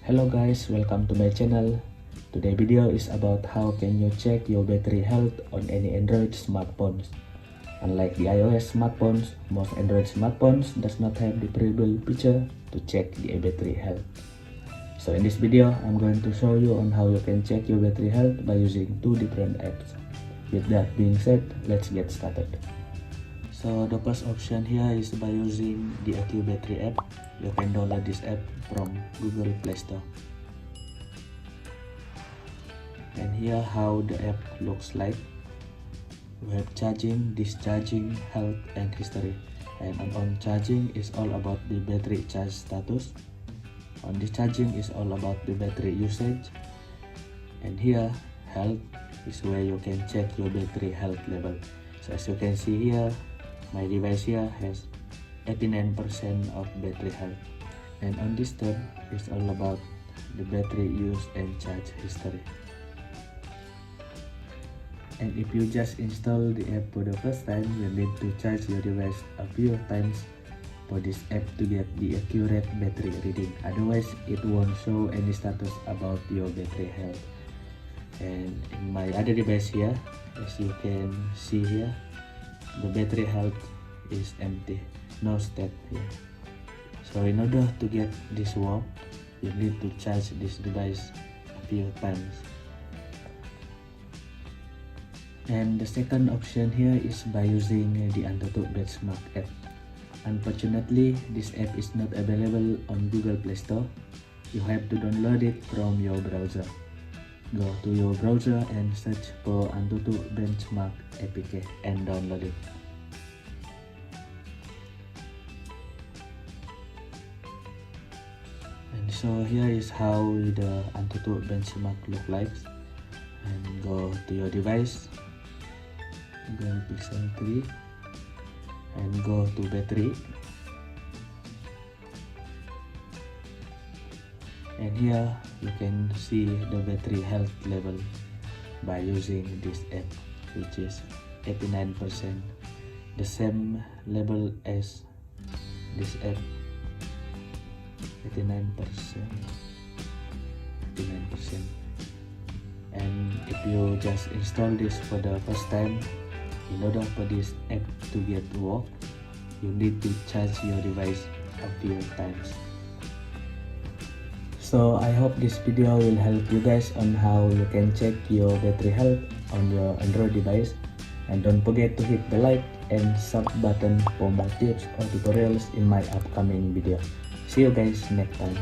Hello guys, welcome to my channel. Today video is about how can you check your battery health on any Android smartphones. Unlike the iOS smartphones, most Android smartphones does not have the pre-built feature to check the battery health. So in this video, I'm going to show you on how you can check your battery health by using two different apps. With that being said, let's get started. So the first option here is by using the Accubattery app. You can download this app from Google Play Store. And here how the app looks like. We have charging, discharging, health, and history. And on charging is all about the battery charge status. On discharging is all about the battery usage. And here health is where you can check your battery health level. So as you can see here, my device here has 89% of battery health. And on this tab is all about the battery use and charge history. And if you just install the app for the first time, you need to charge your device a few times for this app to get the accurate battery reading. Otherwise, it won't show any status about your battery health. And in my other device here, as you can see here, the battery health is empty, no state here. So in order to get this work, you need to charge this device a few times. And the second option here is by using the Antutu Benchmark app. Unfortunately, this app is not available on Google Play Store. You have to download it from your browser. Go to your browser and search for Antutu Benchmark APK and download it. And so here is how the Antutu Benchmark look like. And go to your device, go to Pixel 3 and go to battery. And here you can see the battery health level by using this app, which is 89%, the same level as this app. 89%. And if you just install this for the first time, in order for this app to get work, you need to charge your device a few times. So I hope this video will help you guys on how you can check your battery health on your Android device. And don't forget to hit the like and sub button for more tips or tutorials in my upcoming video. See you guys next time.